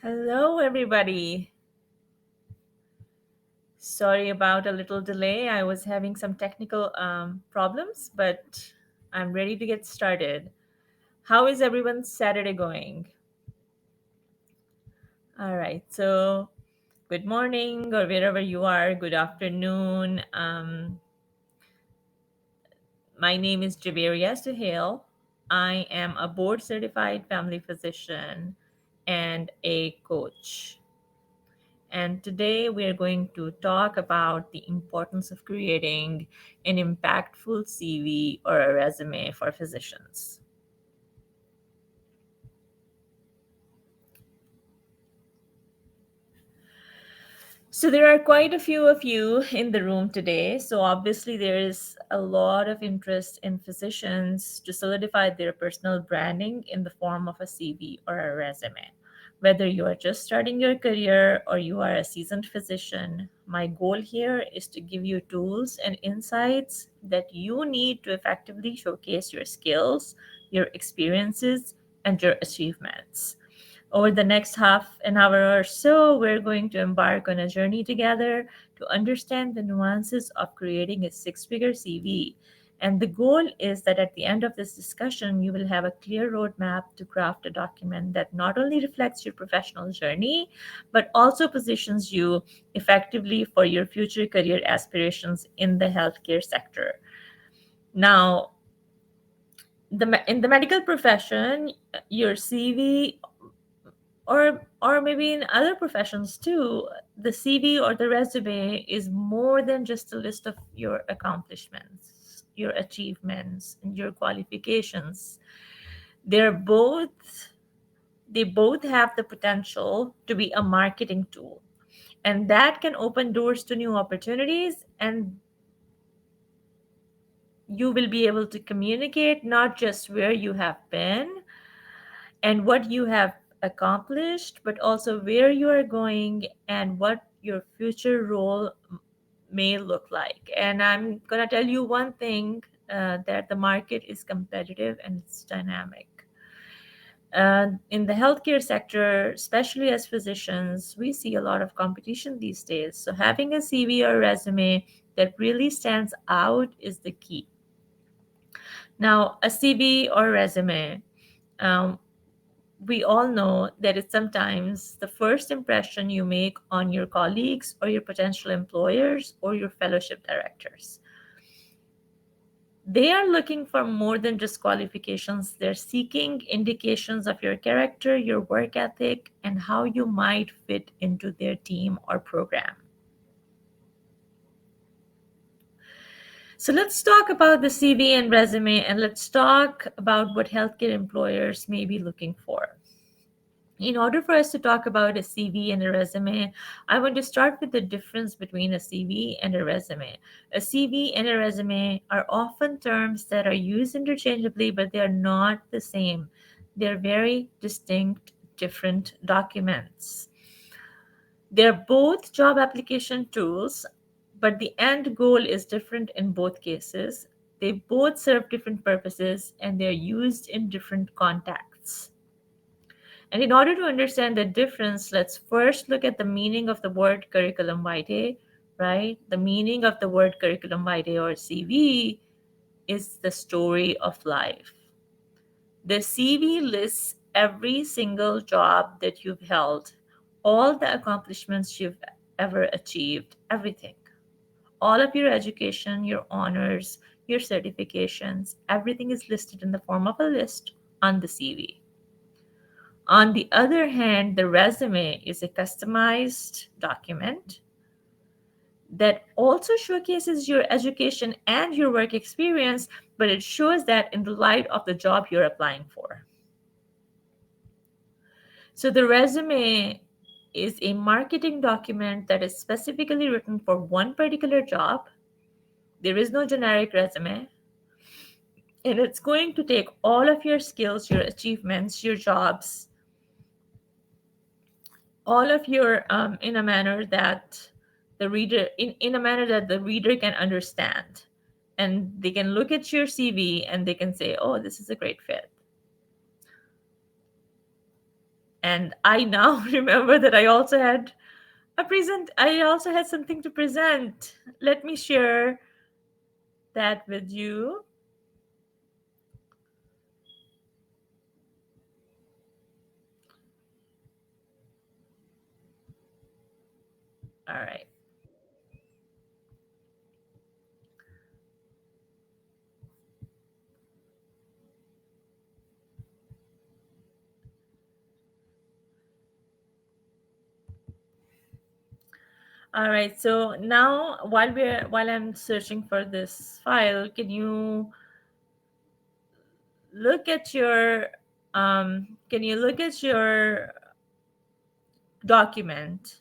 Hello, everybody. Sorry about a little delay. I was having some technical problems, but I'm ready to get started. How is everyone's Saturday going? All right. So, good morning, or wherever you are, good afternoon. My name is Jawaria Suhail. I am a board certified family physician and a coach. And today we are going to talk about the importance of creating an impactful CV or a resume for physicians. So there are quite a few of you in the room today. So obviously there is a lot of interest in physicians to solidify their personal branding in the form of a CV or a resume. Whether you are just starting your career or you are a seasoned physician, my goal here is to give you tools and insights that you need to effectively showcase your skills, your experiences, and your achievements. Over the next half an hour or so, we're going to embark on a journey together to understand the nuances of creating a six-figure CV. And the goal is that at the end of this discussion, you will have a clear roadmap to craft a document that not only reflects your professional journey, but also positions you effectively for your future career aspirations in the healthcare sector. Now, in the medical profession, your CV or maybe in other professions too, the CV or the resume is more than just a list of your accomplishments, your achievements, and your qualifications. They're both they both have the potential to be a marketing tool, and that can open doors to new opportunities, and you will be able to communicate not just where you have been and what you have accomplished, but also where you are going and what your future role may look like. And I'm going to tell you one thing, that the market is competitive and it's dynamic. In the healthcare sector, especially as physicians, we see a lot of competition these days. So having a CV or resume that really stands out is the key. Now, a CV or resume, um, we all know that it's sometimes the first impression you make on your colleagues or your potential employers or your fellowship directors. They are looking for more than just qualifications. They're seeking indications of your character, your work ethic, and how you might fit into their team or program. So let's talk about the CV and resume, and let's talk about what healthcare employers may be looking for. In order for us to talk about a CV and a resume, I want to start with the difference between a CV and a resume. A CV and a resume are often terms that are used interchangeably, but they are not the same. They're very distinct, different documents. They're both job application tools, but the end goal is different in both cases. They both serve different purposes and they're used in different contexts. And in order to understand the difference, let's first look at the meaning of the word curriculum vitae, right? The meaning of the word curriculum vitae or CV is the story of life. The CV lists every single job that you've held, all the accomplishments you've ever achieved, everything. All of your education, your honors, your certifications, everything is listed in the form of a list on the CV. On the other hand, the resume is a customized document that also showcases your education and your work experience, but it shows that in the light of the job you're applying for. So the resume is a marketing document that is specifically written for one particular job. There is no generic resume. And it's going to take all of your skills, your achievements, your jobs, all of your in a manner that in a manner that the reader can understand, and they can look at your CV and they can say, oh, this is a great fit. And I now remember that I also had something to present. Let me share that with you. All right. All right. So now while I'm searching for this file, look at your can you look at your document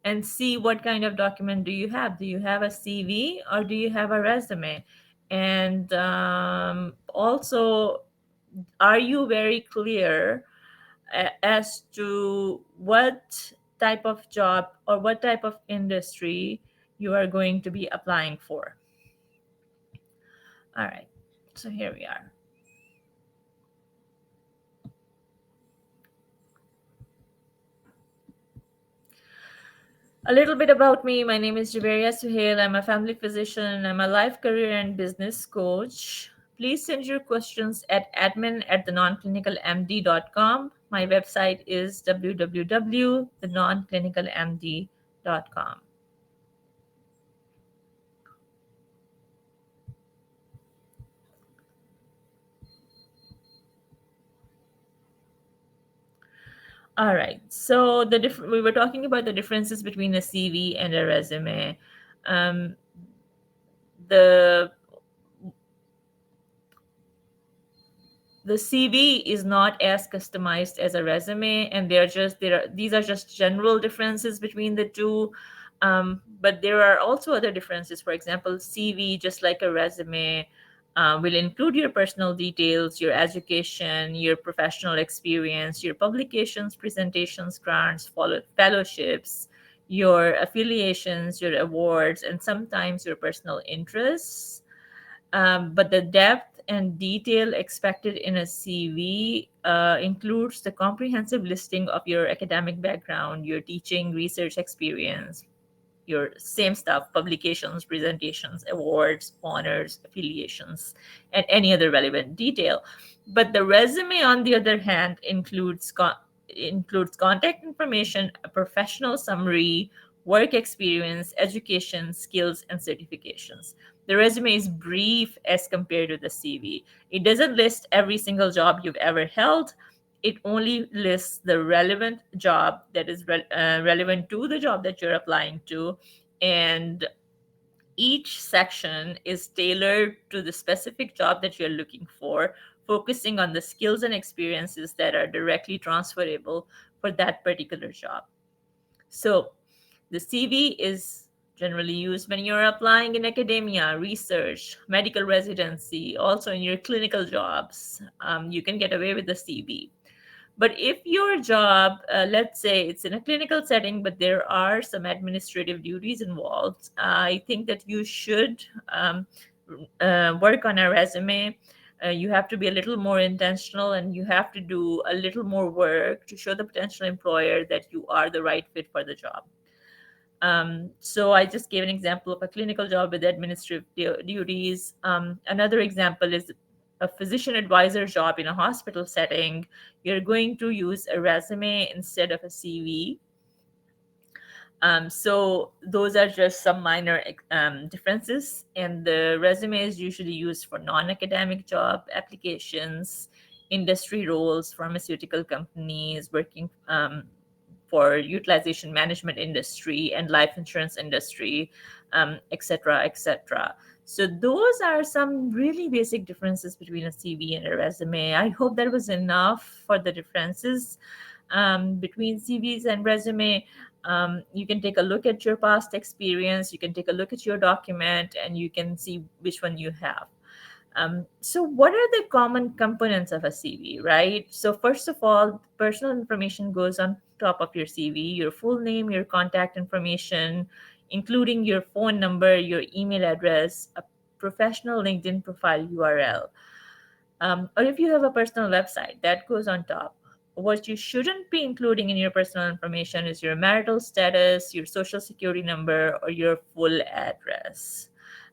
and see what kind of document do you have? Do you have a CV or do you have a resume? And also, are you very clear as to what type of job or what type of industry you are going to be applying for? All right, so here we are. A little bit about me. My name is Jawaria Suhail. I'm a family physician. I'm a life, career, and business coach. Please send your questions at admin@thenonclinicalmd.com. My website is www.thenonclinicalmd.com. All right. So we were talking about the differences between a CV and a resume. Um, the the CV is not as customized as a resume, and these are just general differences between the two. But there are also other differences. For example, CV, just like a resume, will include your personal details, your education, your professional experience, your publications, presentations, grants, fellowships, your affiliations, your awards, and sometimes your personal interests. But the depth and detail expected in a CV includes the comprehensive listing of your academic background, your teaching research experience, your same stuff, publications, presentations, awards, honors, affiliations, and any other relevant detail. But the resume, on the other hand, includes contact information, a professional summary, work experience, education, skills, and certifications. The resume is brief as compared to the CV. It doesn't list every single job you've ever held. It only lists the relevant job that is relevant to the job that you're applying to. And each section is tailored to the specific job that you're looking for, focusing on the skills and experiences that are directly transferable for that particular job. So the CV is generally used when you're applying in academia, research, medical residency, also in your clinical jobs. You can get away with the CV. But if your job, let's say it's in a clinical setting, but there are some administrative duties involved, I think that you should work on a resume. You have to be a little more intentional, and you have to do a little more work to show the potential employer that you are the right fit for the job. So I just gave an example of a clinical job with administrative duties. Another example is a physician advisor job in a hospital setting. You're going to use a resume instead of a CV. So those are just some minor differences. And the resume is usually used for non-academic job applications, industry roles, pharmaceutical companies, working for utilization management industry and life insurance industry, etc., etc. So those are some really basic differences between a CV and a resume. I hope that was enough for the differences between CVs and resume. You can take a look at your past experience, you can take a look at your document, and you can see which one you have. So, what are the common components of a CV, right? So, first of all, personal information goes on top of your CV: your full name, your contact information, including your phone number, your email address, a professional LinkedIn profile URL. Or if you have a personal website, that goes on top. what you shouldn't be including in your personal information is your marital status, your social security number, or your full address.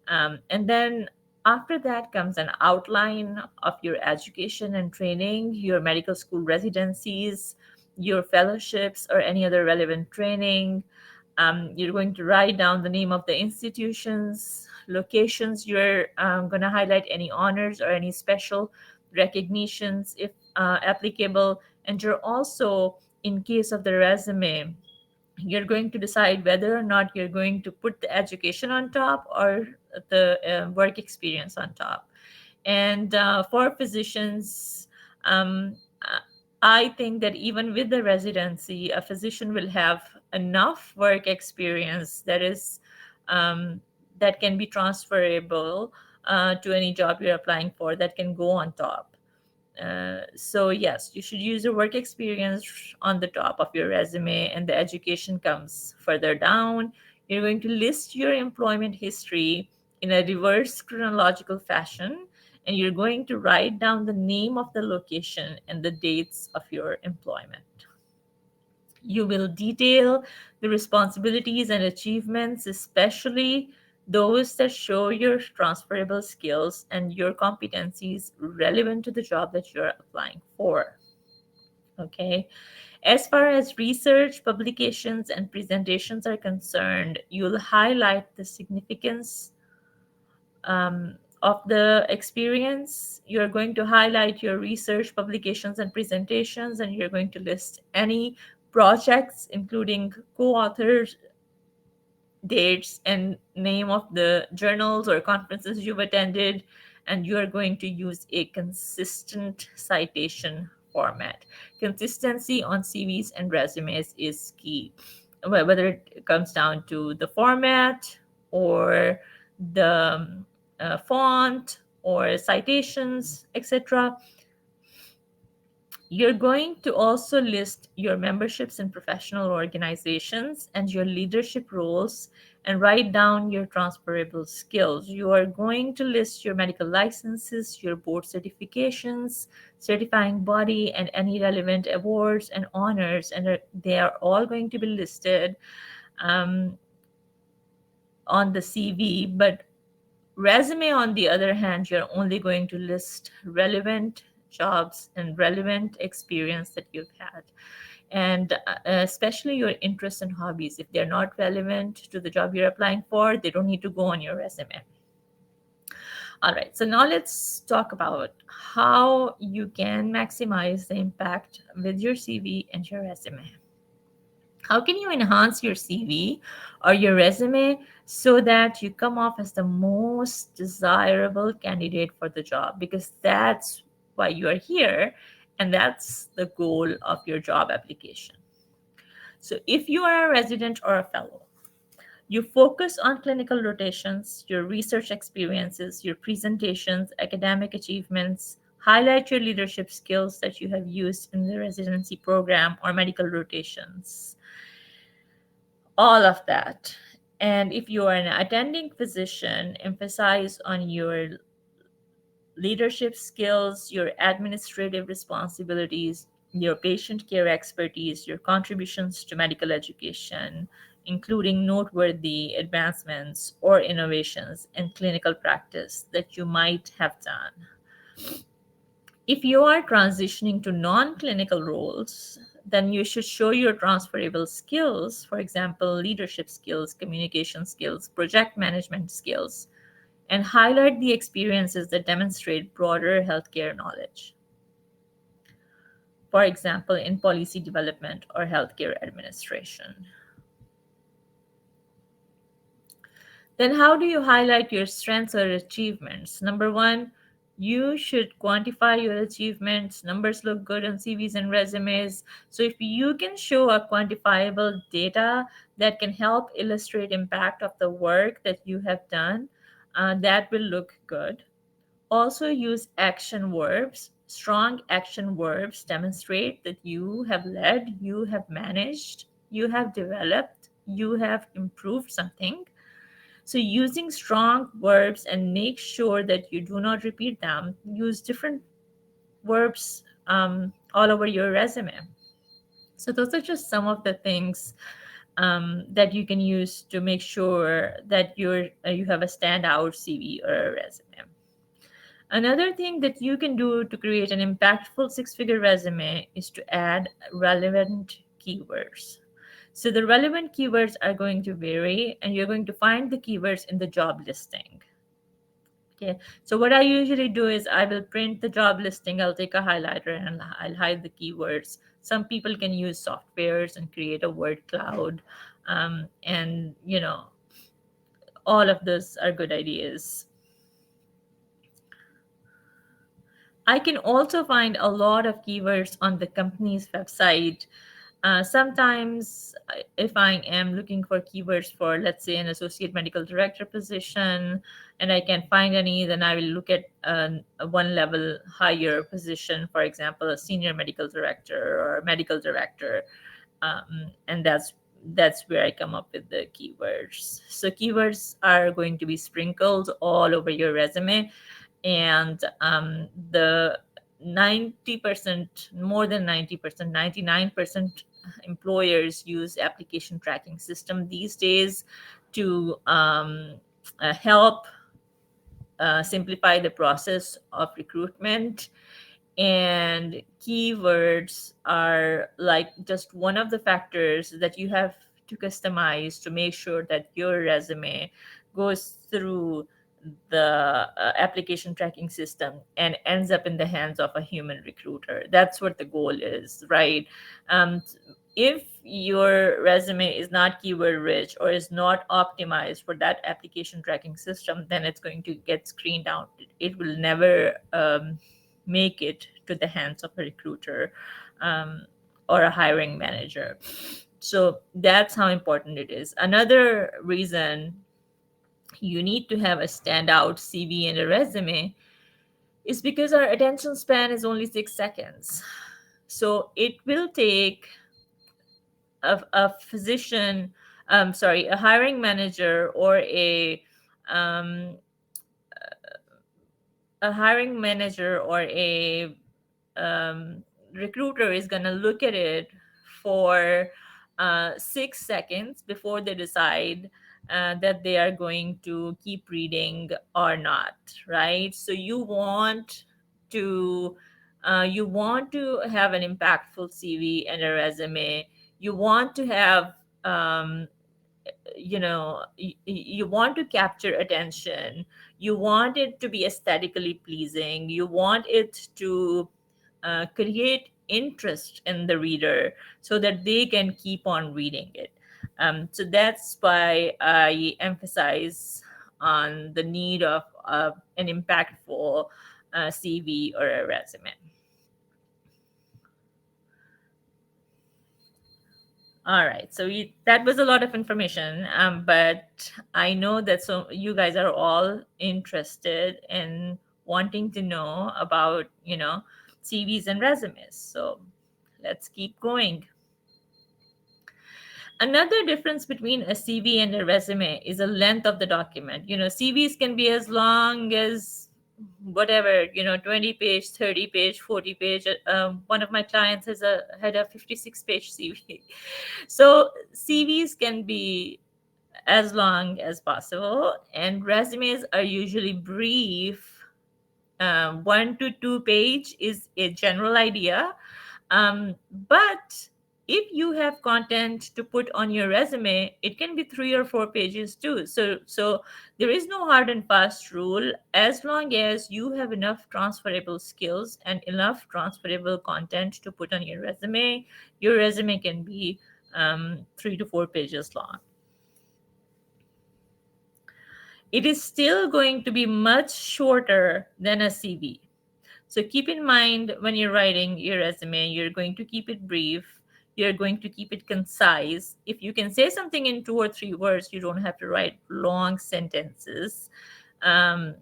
And then after that comes an outline of your education and training, your medical school residencies, your fellowships, or any other relevant training. You're going to write down the name of the institutions, locations. You're going to highlight any honors or any special recognitions if applicable. And you're also, in case of the resume, you're going to decide whether or not you're going to put the education on top or the work experience on top. And for physicians, uh, I think that even with the residency, a physician will have enough work experience um, that can be transferable to any job you're applying for, that can go on top. So yes, you should use your work experience on the top of your resume, and the education comes further down. You're going to list your employment history in a reverse chronological fashion, and you're going to write down the name of the location and the dates of your employment. You will detail the responsibilities and achievements, especially those that show your transferable skills and your competencies relevant to the job that you're applying for. Okay. As far as research, publications, and presentations are concerned, you'll highlight the significance of the experience. You're going to highlight your research, publications, and presentations, and you're going to list any projects, including co-authors, dates, and name of the journals or conferences you've attended. And you are going to use a consistent citation format. Consistency on CVs and resumes is key. Whether it comes down to the format or the font or citations, etc. You're going to also list your memberships in professional organizations and your leadership roles, and write down your transferable skills. You are going to list your medical licenses, your board certifications, certifying body, and any relevant awards and honors, and they are all going to be listed um, on the CV. But resume, on the other hand, you're only going to list relevant jobs and relevant experience that you've had. And especially your interests and hobbies. If they're not relevant to the job you're applying for, they don't need to go on your resume. All right, so now let's talk about how you can maximize the impact with your CV and your resume. How can you enhance your CV or your resume so that you come off as the most desirable candidate for the job? Because that's why you are here, and that's the goal of your job application. So, if you are a resident or a fellow, you focus on clinical rotations, your research experiences, your presentations, academic achievements, highlight your leadership skills that you have used in the residency program or medical rotations, all of that. And if you are an attending physician, emphasize on your leadership skills, your administrative responsibilities, your patient care expertise, your contributions to medical education, including noteworthy advancements or innovations in clinical practice that you might have done. If you are transitioning to non-clinical roles, then you should show your transferable skills, for example, leadership skills, communication skills, project management skills, and highlight the experiences that demonstrate broader healthcare knowledge. For example, in policy development or healthcare administration. Then, how do you highlight your strengths or achievements? Number one, you should quantify your achievements. Numbers look good on CVs and resumes. So, if you can show a quantifiable data that can help illustrate impact of the work that you have done, that will look good. Also, use action verbs. Strong action verbs demonstrate that you have led, you have managed, you have developed, you have improved something. So, using strong verbs, and make sure that you do not repeat them. Use different verbs all over your resume. So those are just some of the things that you can use to make sure that you have a standout CV or a resume. Another thing that you can do to create an impactful six-figure resume is to add relevant keywords. So the relevant keywords are going to vary, and you're going to find the keywords in the job listing. Okay, so what I usually do is I will print the job listing, I'll take a highlighter and I'll hide the keywords. Some people can use softwares and create a word cloud. And, all of those are good ideas. I can also find a lot of keywords on the company's website. Sometimes, if I am looking for keywords for, let's say, an associate medical director position, and I can't find any, then I will look at a one level higher position, for example, a senior medical director or a medical director, and that's where I come up with the keywords. So keywords are going to be sprinkled all over your resume, and the 90%, more than 90%, 99% employers use application tracking system these days to help simplify the process of recruitment. And keywords are like just one of the factors that you have to customize to make sure that your resume goes through the application tracking system and ends up in the hands of a human recruiter. That's what the goal is, right? um, if your resume is not keyword rich or is not optimized for that application tracking system, then it's going to get screened out. It will never make it to the hands of a recruiter, um, or a hiring manager. So that's how important it is. Another reason you need to have a standout CV and a resume is because our attention span is only 6 seconds. So it will take a physician, sorry, a hiring manager or um, a hiring manager or a um, recruiter is going to look at it for 6 seconds before they decide that they are going to keep reading or not, right? So you want to have an impactful CV and a resume. You want to have you want to capture attention. You want it to be aesthetically pleasing. You want it to create interest in the reader so that they can keep on reading it. So that's why I emphasize on the need of an impactful CV or a resume. All right, so that was a lot of information, but I know that so you guys are all interested in wanting to know about, CVs and resumes. So let's keep going. Another difference between a CV and a resume is the length of the document. CVs can be as long as whatever, 20 page, 30 page, 40 page. One of my clients had a 56-page CV. So CVs can be as long as possible, and resumes are usually brief. 1 to 2 page is a general idea, but if you have content to put on your resume, it can be 3 or 4 pages too. So there is no hard and fast rule. As long as you have enough transferable skills and enough transferable content to put on your resume can be 3 to 4 pages long. It is still going to be much shorter than a CV. So keep in mind when you're writing your resume, you're going to keep it brief. You're going to keep it concise. If you can say something in 2 or 3 words, you don't have to write long sentences. Um,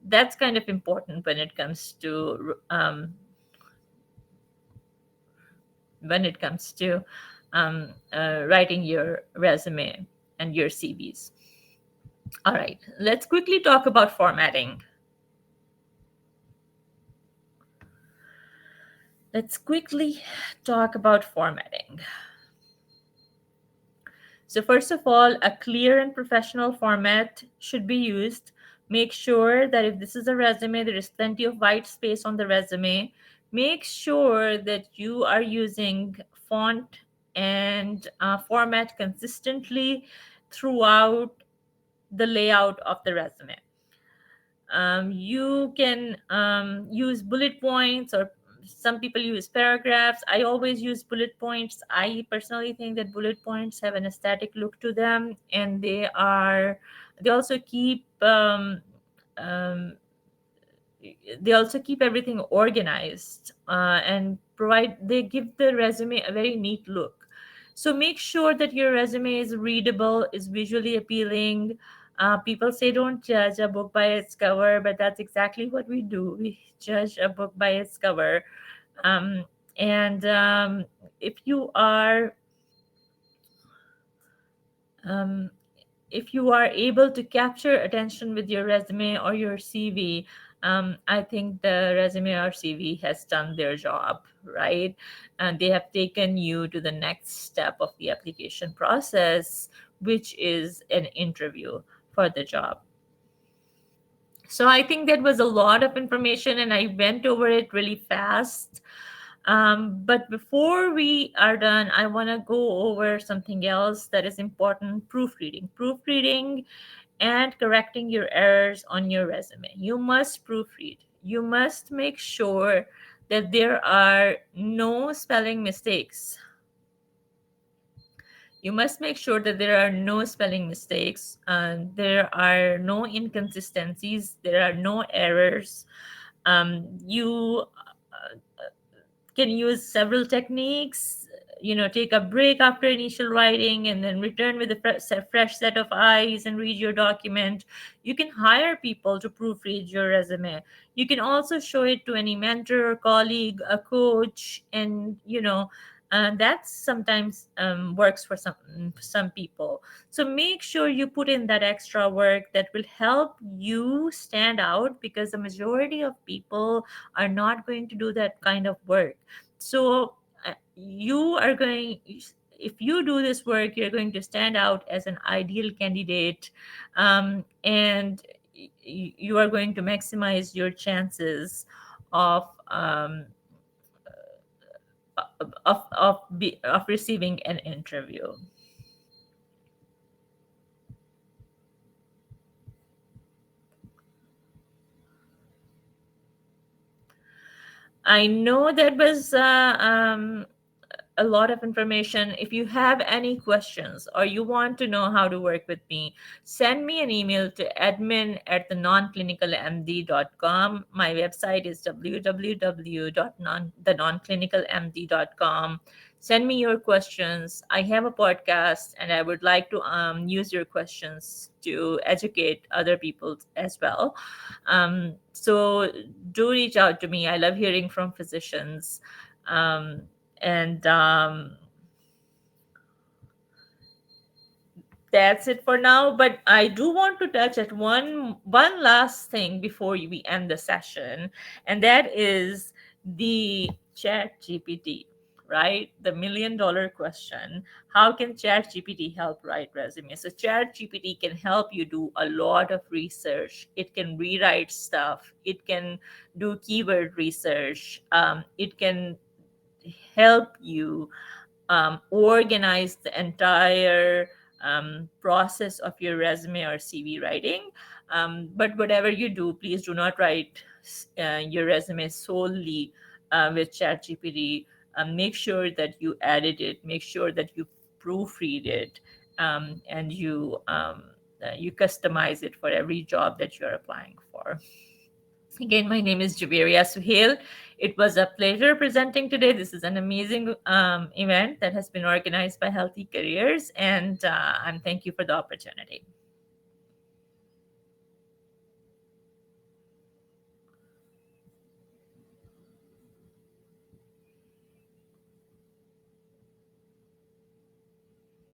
that's kind of important when it comes to writing your resume and your CVs. All right, let's quickly talk about formatting. Let's quickly talk about formatting. So, first of all, a clear and professional format should be used. Make sure that if this is a resume, there is plenty of white space on the resume. Make sure that you are using font and format consistently throughout the layout of the resume. You can use bullet points, or some people use paragraphs. I always use bullet points. I personally think that bullet points have an aesthetic look to them, and they also keep um, they also keep everything organized, and provide they give the resume a very neat look. So make sure that your resume is readable, is visually appealing. People say don't judge a book by its cover, but that's exactly what we do. We judge a book by its cover. um, and if you are um, if you are able to capture attention with your resume or your CV, I think the resume or CV has done their job, right? And they have taken you to the next step of the application process, which is an interview for the job. So I think that was a lot of information, and I went over it really fast. But before we are done, I want to go over something else that is important: proofreading. Proofreading and correcting your errors on your resume. You must proofread. You must make sure that there are no spelling mistakes. You must make sure that there are no spelling mistakes, there are no inconsistencies, there are no errors. You can use several techniques. Take a break after initial writing and then return with a fresh set of eyes and read your document. You can hire people to proofread your resume. You can also show it to any mentor, colleague, a coach, and that sometimes works for some people. So make sure you put in that extra work that will help you stand out, because the majority of people are not going to do that kind of work. So you are going if you do this work, you're going to stand out as an ideal candidate, and you are going to maximize your chances of of receiving an interview. I know that was a lot of information. If you have any questions or you want to know how to work with me, send me an email to admin at thenonclinicalmd.com. My website is www.thenonclinicalmd.com. Send me your questions. I have a podcast, and I would like to use your questions to educate other people as well. So do reach out to me. I love hearing from physicians. And That's it for now, but I do want to touch at one last thing before we end the session, and that is the chat gpt, right? The $1 million question: how can chat gpt help write resumes? So chat gpt can help you do a lot of research. It can rewrite stuff, it can do keyword research, it can help you organize the entire process of your resume or CV writing. But whatever you do, please do not write your resume solely with ChatGPT. Make sure that you edit it, make sure that you proofread it, and you customize it for every job that you're applying for. Again, my name is Jawaria Suhail. It was a pleasure presenting today. This is an amazing event that has been organized by Healthy Careers, and thank you for the opportunity.